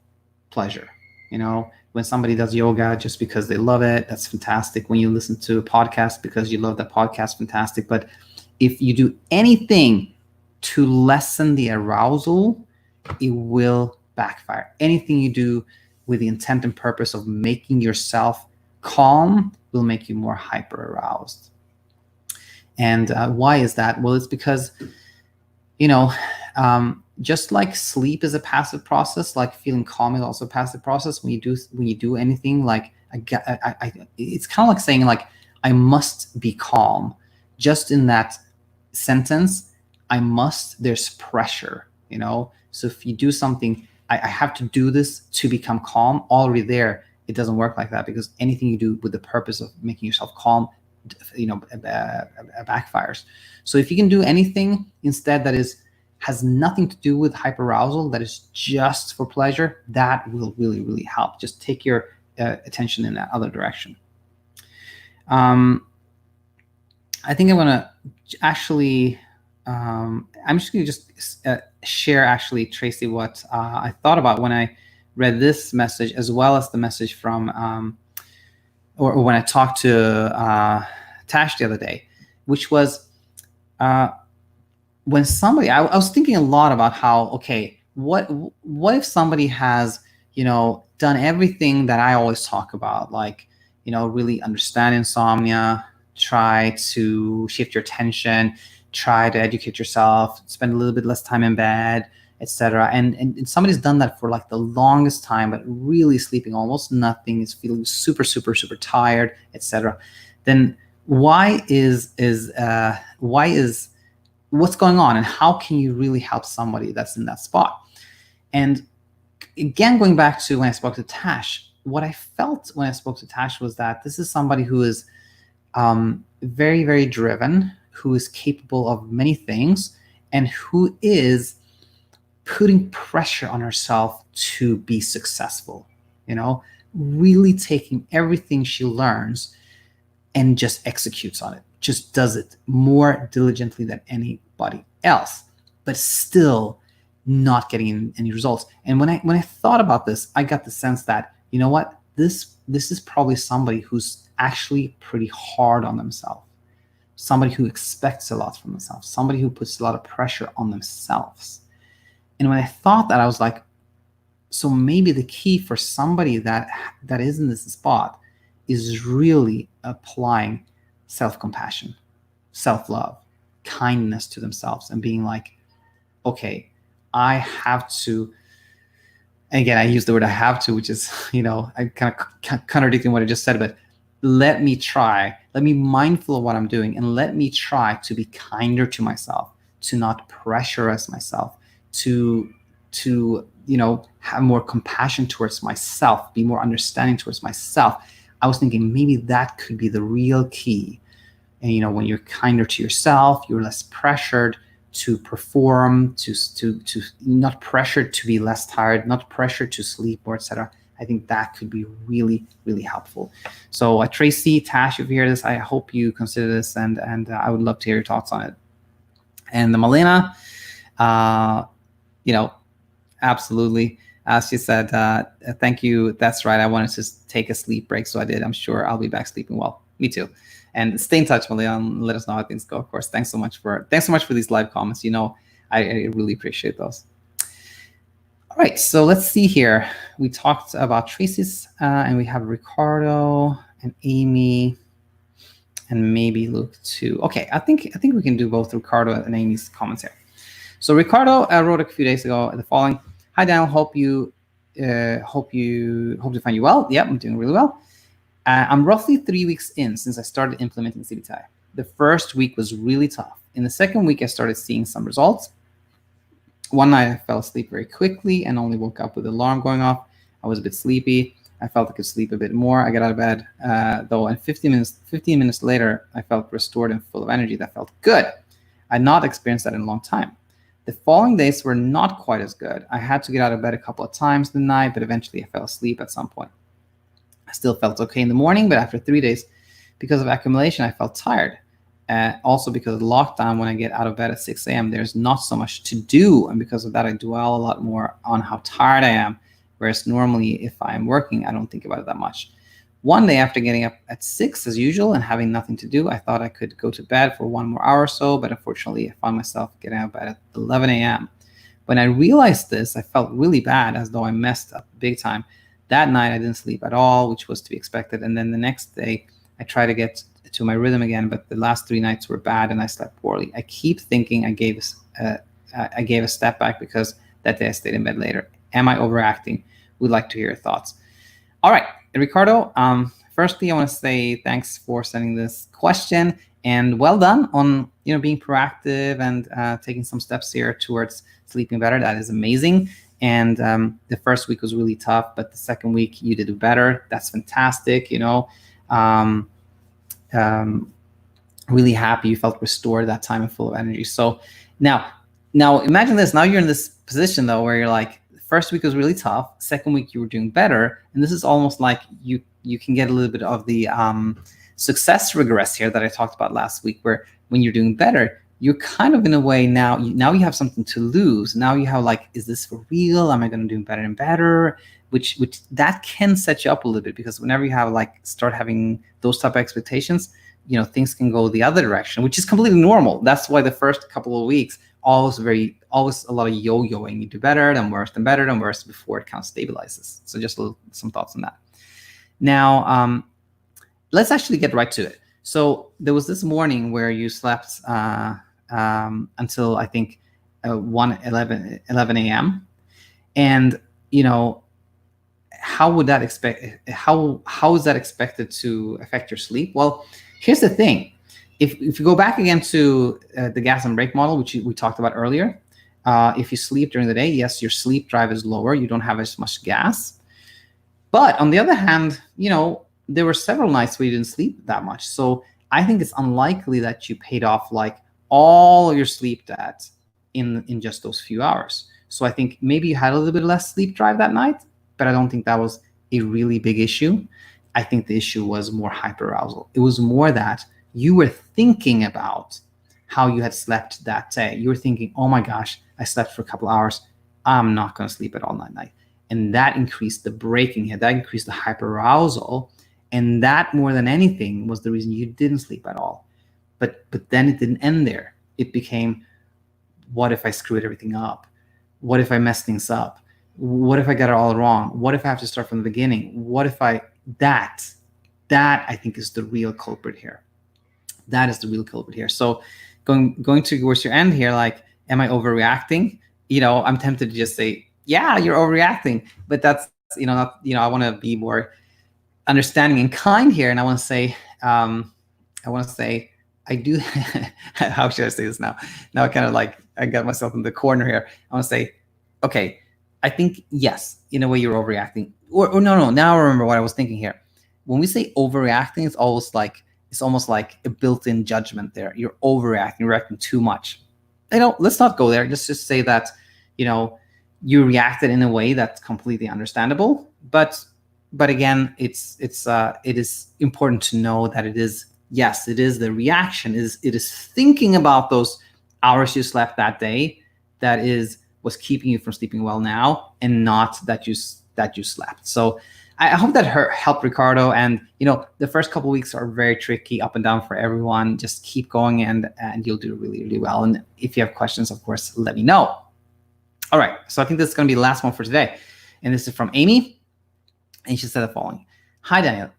pleasure. When somebody does yoga just because they love it, that's fantastic. When you listen to a podcast because you love that podcast, fantastic. But if you do anything to lessen the arousal, it will backfire. Anything you do with the intent and purpose of making yourself calm will make you more hyper aroused. And why is that? Well, it's because, just like sleep is a passive process, like feeling calm is also a passive process. When you do anything, like it's kind of like saying like I must be calm. Just in that sentence, there's pressure, So if you do something, I have to do this to become calm. Already there, it doesn't work like that, because anything you do with the purpose of making yourself calm, backfires. So if you can do anything instead that has nothing to do with hyperarousal, that is just for pleasure, that will really, really help. Just take your attention in that other direction. I think I'm gonna actually, I'm just gonna share actually, Tracy, what I thought about when I read this message, as well as the message from, or when I talked to Tash the other day, which was, when somebody, I was thinking a lot about how, okay, what if somebody has, done everything that I always talk about, like, really understand insomnia, try to shift your attention, try to educate yourself, spend a little bit less time in bed, etc. And somebody's done that for like the longest time, but really sleeping almost nothing, is feeling super, super, super tired, etc. Then why is what's going on, and how can you really help somebody that's in that spot? And again, going back to when I spoke to Tash, what I felt when I spoke to Tash was that this is somebody who is very, very driven, who is capable of many things, and who is putting pressure on herself to be successful, really taking everything she learns and just executes on it, just does it more diligently than anybody else, but still not getting any results. And when I thought about this, I got the sense that, this is probably somebody who's actually pretty hard on themselves, somebody who expects a lot from themselves, somebody who puts a lot of pressure on themselves. And when I thought that, I was like, so maybe the key for somebody that is in this spot is really applying self-compassion, self-love, kindness to themselves, and being like, okay, I have to, again, I use the word I have to, which is, I kind of contradicting what I just said, but let me be mindful of what I'm doing, and let me try to be kinder to myself, to not pressurize myself, to have more compassion towards myself, be more understanding towards myself. I was thinking maybe that could be the real key. And when you're kinder to yourself, you're less pressured to perform, to not pressured to be less tired, not pressured to sleep more, etc. I think that could be really, really helpful. So Tracy, Tash, if you hear this, I hope you consider this, and I would love to hear your thoughts on it. And the Malena, absolutely. As she said, thank you. That's right. I wanted to take a sleep break, so I did. I'm sure I'll be back sleeping well. Me too. And stay in touch, Malena, and let us know how things go. Of course. Thanks so much for these live comments. I really appreciate those. All right, so let's see here. We talked about Tracy's, and we have Ricardo and Amy, and maybe Luke too. Okay, I think we can do both Ricardo and Amy's comments here. So Ricardo wrote a few days ago the following: "Hi Daniel, hope to find you well. Yep, I'm doing really well. I'm roughly 3 weeks in since I started implementing CBTi. The first week was really tough. In the second week, I started seeing some results. One night, I fell asleep very quickly and only woke up with the alarm going off. I was a bit sleepy. I felt I could sleep a bit more. I got out of bed, though, and 15 minutes later, I felt restored and full of energy. That felt good. I had not experienced that in a long time. The following days were not quite as good. I had to get out of bed a couple of times the night, but eventually I fell asleep at some point. I still felt okay in the morning, but after 3 days, because of accumulation, I felt tired. Also because of the lockdown, when I get out of bed at 6 a.m., there's not so much to do. And because of that, I dwell a lot more on how tired I am. Whereas normally, if I'm working, I don't think about it that much. One day after getting up at 6 as usual and having nothing to do, I thought I could go to bed for 1 more hour or so, but unfortunately, I found myself getting out of bed at 11 a.m. When I realized this, I felt really bad, as though I messed up big time. That night, I didn't sleep at all, which was to be expected. And then the next day, I tried to get to my rhythm again, but the last 3 nights were bad and I slept poorly. I keep thinking I gave a step back because that day I stayed in bed later. Am I overreacting? Would like to hear your thoughts. All right, Ricardo, firstly, I want to say thanks for sending this question, and well done on being proactive and taking some steps here towards sleeping better. That is amazing. And the first week was really tough, but the second week you did better. That's fantastic. Really happy you felt restored that time and full of energy. So now imagine this. Now you're in this position though, where you're like, first week was really tough. Second week you were doing better, and this is almost like you can get a little bit of the success regress here that I talked about last week, where when you're doing better, you're kind of in a way now you have something to lose. Now you have like, is this for real? Am I going to do better and better? Which that can set you up a little bit, because whenever you have start having those type of expectations, things can go the other direction, which is completely normal. That's why the first couple of weeks always a lot of yo-yoing. You do better, then worse, then better, then worse, before it kind of stabilizes. So just some thoughts on that. Now, let's actually get right to it. So there was this morning where you slept until I think 11 a.m. And how is that expected to affect your sleep? Well, here's the thing. If you go back again to the gas and brake model, which we talked about earlier, if you sleep during the day, yes, your sleep drive is lower. You don't have as much gas. But on the other hand, there were several nights where you didn't sleep that much. So I think it's unlikely that you paid off all of your sleep debt in just those few hours. So I think maybe you had a little bit less sleep drive that night, but I don't think that was a really big issue. I think the issue was more hyperarousal. It was more that you were thinking about how you had slept that day. You were thinking, oh my gosh, I slept for a couple hours. I'm not going to sleep at all that night. And that increased the braking hit. That increased the hyperarousal. And that, more than anything, was the reason you didn't sleep at all. But then it didn't end there. It became, what if I screwed everything up? What if I messed things up? What if I got it all wrong? What if I have to start from the beginning? What if that I think is the real culprit here. That is the real culprit here. So going towards your end here, am I overreacting? I'm tempted to just say, yeah, you're overreacting, but that's, not, I want to be more understanding and kind here. And I want to say, I do, how should I say this now? Now I kind of like, I got myself in the corner here. I want to say, okay, I think, yes, in a way you're overreacting. Or no, now I remember what I was thinking here. When we say overreacting, it's almost like a built-in judgment there. You're overreacting, you're reacting too much. Let's not go there. Let's just say that, you reacted in a way that's completely understandable. But again, it is important to know that it is the reaction. It is thinking about those hours you slept that day that was keeping you from sleeping well now, and not that you slept. So I hope that helped, Ricardo. And the first couple of weeks are very tricky, up and down for everyone. Just keep going, and you'll do really, really well. And if you have questions, of course, let me know. All right, so I think this is going to be the last one for today. And this is from Amy. And she said the following. Hi, Daniel.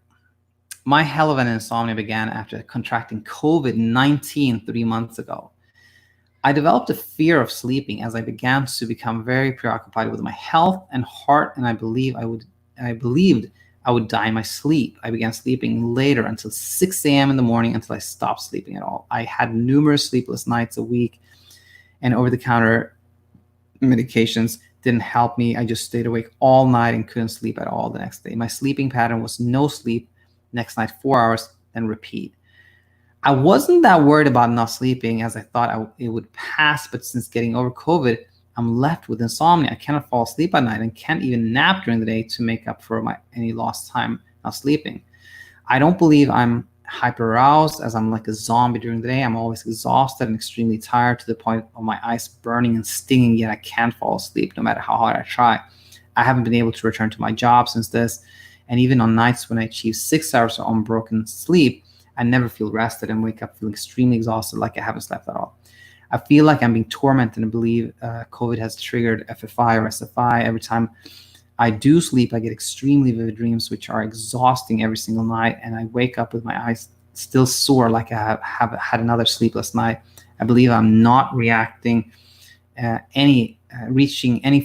My hell of an insomnia began after contracting COVID-19 3 months ago. I developed a fear of sleeping as I began to become very preoccupied with my health and heart, and I believed I would die in my sleep. I began sleeping later until 6 a.m. in the morning until I stopped sleeping at all. I had numerous sleepless nights a week, and over-the-counter medications didn't help me. I just stayed awake all night and couldn't sleep at all the next day. My sleeping pattern was no sleep, next night 4 hours, then repeat. I wasn't that worried about not sleeping as I thought it would pass, but since getting over COVID, I'm left with insomnia. I cannot fall asleep at night and can't even nap during the day to make up for any lost time not sleeping. I don't believe I'm hyper-aroused, as I'm like a zombie during the day. I'm always exhausted and extremely tired to the point of my eyes burning and stinging, yet I can't fall asleep no matter how hard I try. I haven't been able to return to my job since this, and even on nights when I achieve 6 hours of unbroken sleep, I never feel rested and wake up feeling extremely exhausted, like I haven't slept at all. I feel like I'm being tormented and believe COVID has triggered FFI or SFI. Every time I do sleep, I get extremely vivid dreams, which are exhausting every single night, and I wake up with my eyes still sore, like I have had another sleepless night. I believe I'm not reaching any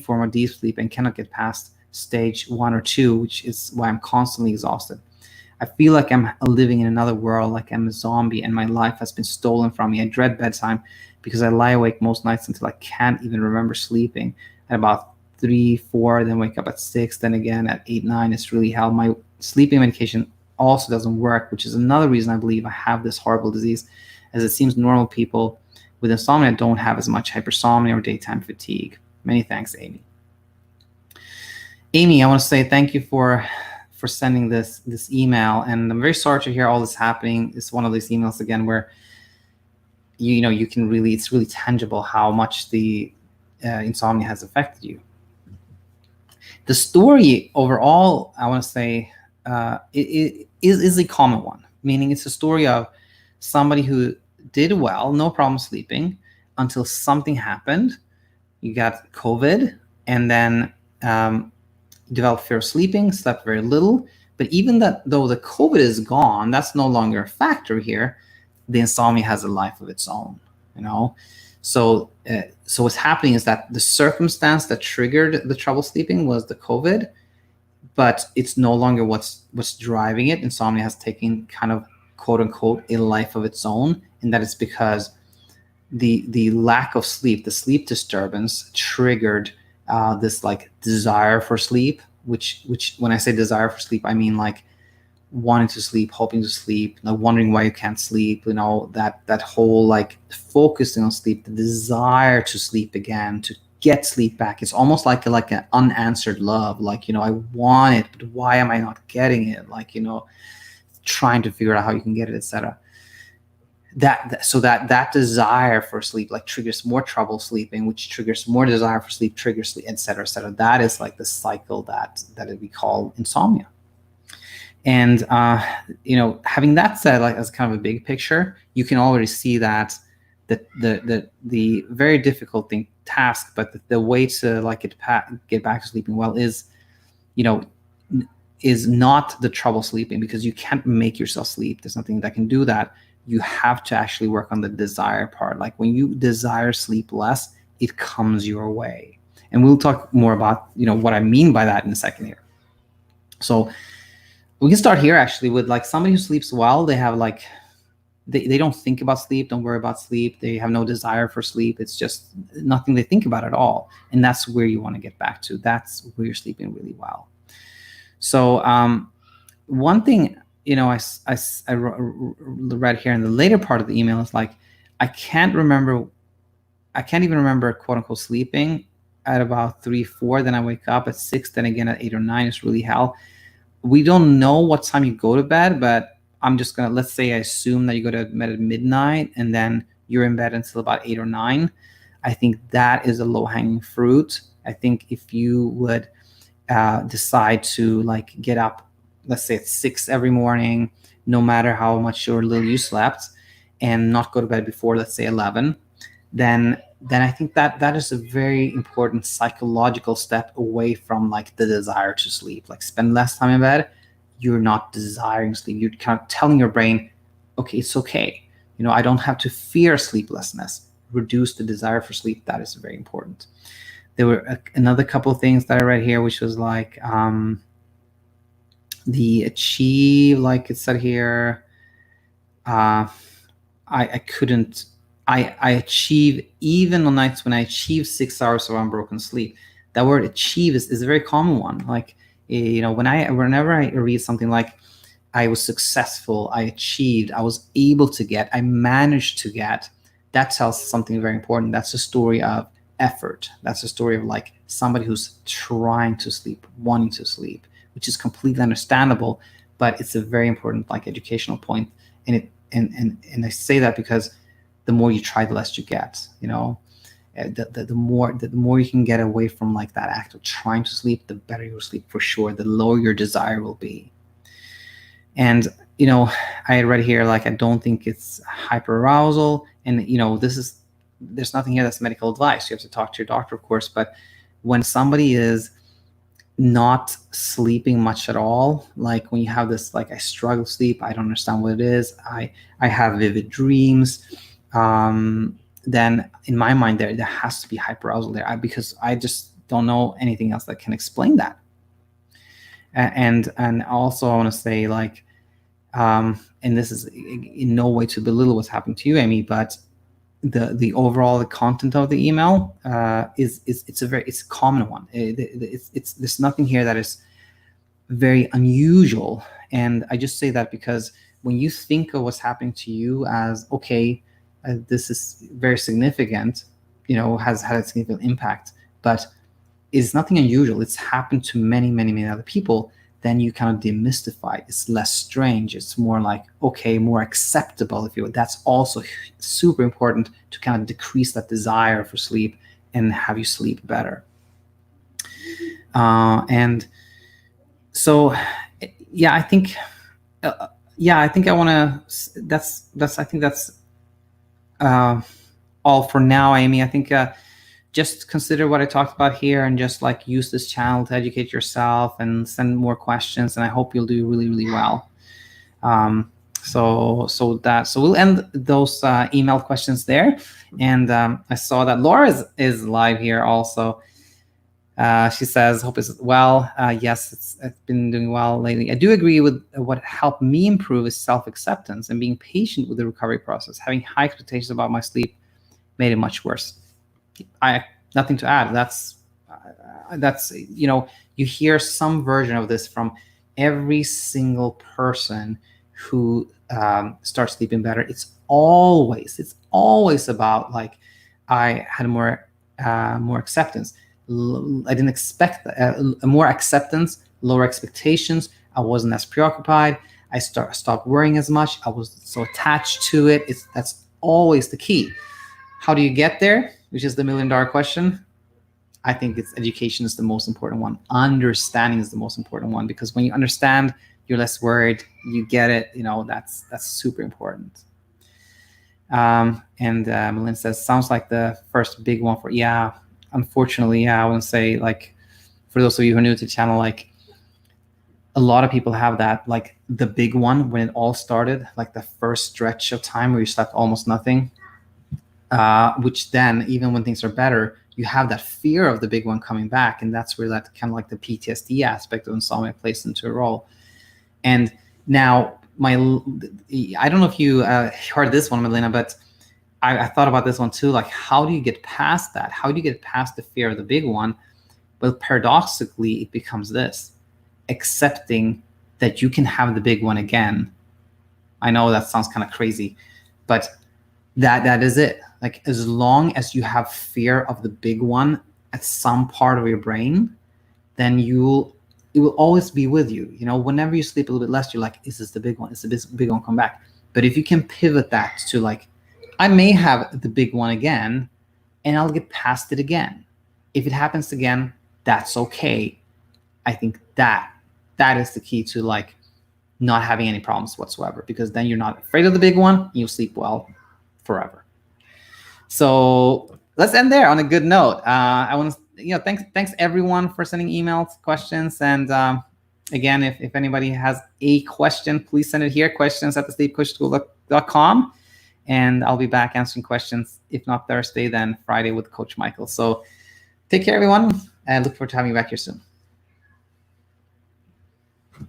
form of deep sleep and cannot get past stage 1 or 2, which is why I'm constantly exhausted. I feel like I'm living in another world, like I'm a zombie, and my life has been stolen from me. I dread bedtime because I lie awake most nights until I can't even remember sleeping at about 3, 4, then wake up at 6, then again at 8, 9. It's really hell. My sleeping medication also doesn't work, which is another reason I believe I have this horrible disease, as it seems normal people with insomnia don't have as much hypersomnia or daytime fatigue. Many thanks, Amy. Amy, I want to say thank you for sending this email, and I'm very sorry to hear all this happening. It's one of these emails again where you can really, it's really tangible how much the insomnia has affected you. The story overall, I want to say, it is a common one, meaning it's a story of somebody who did well, no problem sleeping, until something happened. You got COVID, and then developed fear of sleeping, slept very little. But even though the COVID is gone, that's no longer a factor here. The insomnia has a life of its own, So what's happening is that the circumstance that triggered the trouble sleeping was the COVID, but it's no longer what's driving it. Insomnia has taken kind of, quote unquote, a life of its own, and that is because the lack of sleep, the sleep disturbance, triggered this like desire for sleep, which when I say desire for sleep, I mean like wanting to sleep, hoping to sleep, wondering why you can't sleep, that whole like focusing on sleep, the desire to sleep again, to get sleep back. It's almost like an unanswered love, I want it, but why am I not getting it? Trying to figure out how you can get it, etc. That desire for sleep triggers more trouble sleeping, which triggers more desire for sleep, triggers sleep, etc., etc. That is like the cycle that we call insomnia. And having that said, as kind of a big picture, you can already see that the very difficult task, but the way to get back to sleeping well is not the trouble sleeping, because you can't make yourself sleep. There's nothing that can do that. You have to actually work on the desire part. When you desire sleep less, it comes your way. And we'll talk more about, what I mean by that in a second here. So we can start here actually with like somebody who sleeps well. They have like, they don't think about sleep, don't worry about sleep. They have no desire for sleep. It's just nothing they think about at all. And that's where you want to get back to. That's where you're sleeping really well. So one thing, I read here in the later part of the email is like, I can't even remember quote unquote sleeping at about 3, 4. Then I wake up at 6. Then again at 8 or 9. It's really hell. We don't know what time you go to bed, but I'm just going to, let's say I assume that you go to bed at midnight and then you're in bed until about 8 or 9. I think that is a low hanging fruit. I think if you would decide to like get up, let's say at 6 every morning, no matter how much or little you slept, and not go to bed before, let's say 11, then I think that is a very important psychological step away from like the desire to sleep. Like spend less time in bed, you're not desiring sleep. You're kind of telling your brain, okay, it's okay. I don't have to fear sleeplessness. Reduce the desire for sleep. That is very important. There were another couple of things that I read here, which was like the achieve, like it said here, I achieve, even on nights when I achieve 6 hours of unbroken sleep. That word achieve is a very common one. Like, whenever I read something like, I was successful, I achieved, I was able to get, I managed to get, that tells something very important. That's a story of effort. That's a story of like somebody who's trying to sleep, wanting to sleep, which is completely understandable, but it's a very important like educational point. And I say that because the more you try, the less you get. The more you can get away from like that act of trying to sleep, the better you'll sleep for sure. The lower your desire will be. And I had read here like I don't think it's hyperarousal, and there's nothing here that's medical advice. You have to talk to your doctor, of course. But when somebody is not sleeping much at all, like when you have this like I struggle to sleep, I don't understand what it is, I have vivid dreams, then in my mind there has to be hyperarousal there, because I just don't know anything else that can explain that. And also I want to say like, and this is in no way to belittle what's happened to you, Amy, but the overall content of the email it's a common one. There's nothing here that is very unusual. And I just say that because when you think of what's happening to you as, okay, this is very significant, has had a significant impact, but it's nothing unusual. It's happened to many, many, many other people. Then you kind of demystify. It's less strange. It's more like, okay, more acceptable, if you would. That's also super important to kind of decrease that desire for sleep and have you sleep better. And so, yeah, I think I want to. I think that's all for now, Amy. I think just consider what I talked about here and just like use this channel to educate yourself and send more questions. And I hope you'll do really, really well. So we'll end those email questions there. And I saw that Laura is live here also. She says, hope it's well. Yes, it's been doing well lately. I do agree with what helped me improve is self-acceptance and being patient with the recovery process. Having high expectations about my sleep made it much worse. Nothing to add. That's you hear some version of this from every single person who starts sleeping better. It's always about like, I had more acceptance. I didn't expect more acceptance, lower expectations. I wasn't as preoccupied. I stopped worrying as much. I was so attached to it. That's always the key. How do you get there? Which is the $1 million question. I think education is the most important one. Understanding is the most important one, because when you understand, you're less worried. You get it. That's super important. And Melinda says, sounds like the first big one for, yeah, unfortunately, yeah, I wouldn't say, like, for those of you who are new to the channel, like, a lot of people have that, like, the big one when it all started, like the first stretch of time where you slept almost nothing. which then, even when things are better, you have that fear of the big one coming back. And that's where that kind of like the PTSD aspect of insomnia plays into a role. And now I don't know if you heard this one, Melina, but I thought about this one too. Like, how do you get past that? How do you get past the fear of the big one? Well, paradoxically, it becomes this: accepting that you can have the big one again. I know that sounds kind of crazy, but that is it. Like, as long as you have fear of the big one at some part of your brain, then it will always be with you. You know, whenever you sleep a little bit less, you're like, is this the big one? Is the big one come back? But if you can pivot that to like, I may have the big one again, and I'll get past it again. If it happens again, that's okay. I think that is the key to like not having any problems whatsoever, because then you're not afraid of the big one. You sleep well forever. So let's end there on a good note. I want to, thanks everyone for sending emails, questions, and again, if anybody has a question, please send it here, questions@thesleepcoachschool.com, and I'll be back answering questions, if not Thursday, then Friday with Coach Michael. So take care, everyone, and look forward to having you back here soon.